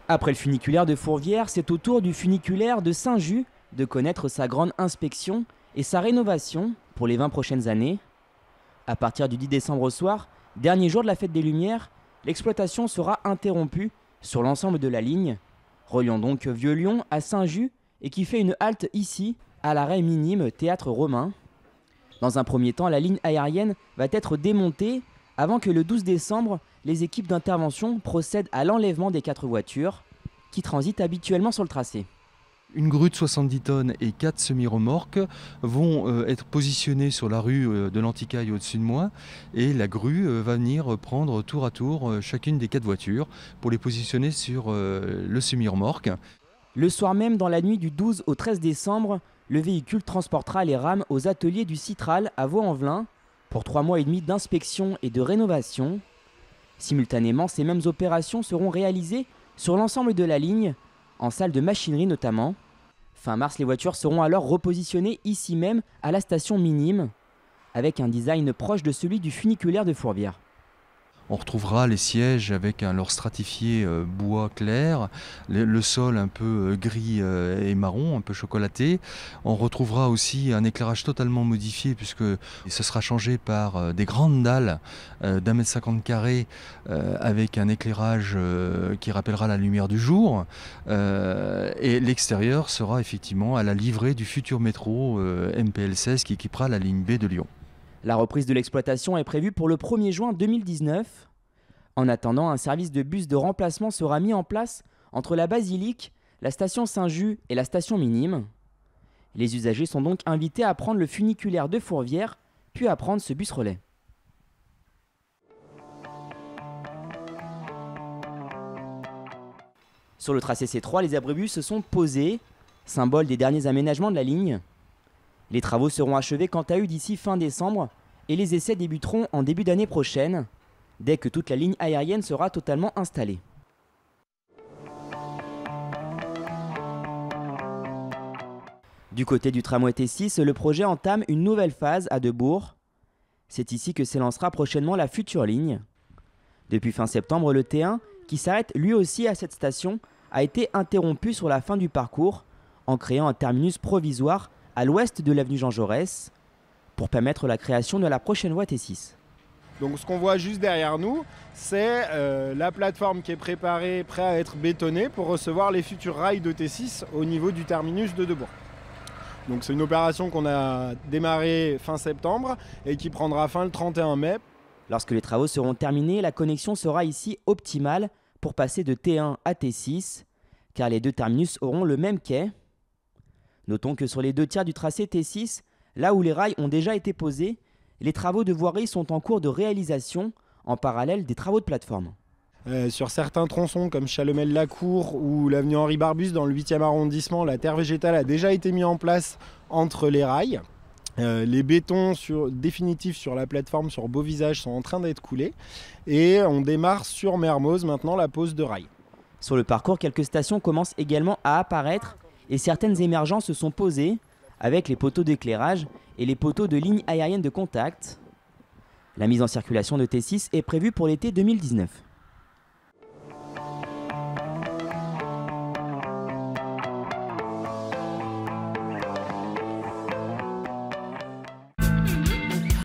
Après le funiculaire de Fourvière, c'est au tour du funiculaire de Saint-Just de connaître sa grande inspection et sa rénovation pour les 20 prochaines années. À partir du 10 décembre au soir, dernier jour de la fête des Lumières, l'exploitation sera interrompue sur l'ensemble de la ligne, reliant donc Vieux-Lyon à Saint-Just et qui fait une halte ici, à l'arrêt minime Théâtre Romain. Dans un premier temps, la ligne aérienne va être démontée avant que le 12 décembre, les équipes d'intervention procèdent à l'enlèvement des 4 voitures qui transitent habituellement sur le tracé. Une grue de 70 tonnes et 4 semi-remorques vont être positionnées sur la rue de l'Anticaille au-dessus de moi, et la grue va venir prendre tour à tour chacune des 4 voitures pour les positionner sur le semi-remorque. Le soir même, dans la nuit du 12 au 13 décembre, le véhicule transportera les rames aux ateliers du Citral à Vaux-en-Velin pour 3 mois et demi d'inspection et de rénovation. Simultanément, ces mêmes opérations seront réalisées sur l'ensemble de la ligne, en salle de machinerie notamment. Fin mars, les voitures seront alors repositionnées ici même à la station minime, avec un design proche de celui du funiculaire de Fourvière. On retrouvera les sièges avec un leur stratifié bois clair, le sol un peu gris et marron, un peu chocolaté. On retrouvera aussi un éclairage totalement modifié puisque ce sera changé par des grandes dalles d'1,50 m² avec un éclairage qui rappellera la lumière du jour. Et l'extérieur sera effectivement à la livrée du futur métro MPL16 qui équipera la ligne B de Lyon. La reprise de l'exploitation est prévue pour le 1er juin 2019. En attendant, un service de bus de remplacement sera mis en place entre la basilique, la station Saint-Just et la station minime. Les usagers sont donc invités à prendre le funiculaire de Fourvière, puis à prendre ce bus relais. Sur le tracé C3, les abribus se sont posés, symbole des derniers aménagements de la ligne. Les travaux seront achevés quant à eux d'ici fin décembre et les essais débuteront en début d'année prochaine, dès que toute la ligne aérienne sera totalement installée. Du côté du tramway T6, le projet entame une nouvelle phase à Debourg. C'est ici que s'élancera prochainement la future ligne. Depuis fin septembre, le T1, qui s'arrête lui aussi à cette station, a été interrompu sur la fin du parcours en créant un terminus provisoire à l'ouest de l'avenue Jean Jaurès, pour permettre la création de la prochaine voie T6. Donc ce qu'on voit juste derrière nous, c'est la plateforme qui est préparée, prête à être bétonnée pour recevoir les futurs rails de T6 au niveau du terminus de Debourg. Donc c'est une opération qu'on a démarrée fin septembre et qui prendra fin le 31 mai. Lorsque les travaux seront terminés, la connexion sera ici optimale pour passer de T1 à T6, car les 2 terminus auront le même quai. Notons que sur les 2 tiers du tracé T6, là où les rails ont déjà été posés, les travaux de voirie sont en cours de réalisation en parallèle des travaux de plateforme. Sur certains tronçons comme Chalomel-la-Cour ou l'avenue Henri Barbus dans le 8e arrondissement, la terre végétale a déjà été mise en place entre les rails. Les bétons définitifs sur la plateforme sur Beauvisage sont en train d'être coulés et on démarre sur Mermoz maintenant la pose de rails. Sur le parcours, quelques stations commencent également à apparaître et certaines émergences se sont posées avec les poteaux d'éclairage et les poteaux de ligne aérienne de contact. La mise en circulation de T6 est prévue pour l'été 2019.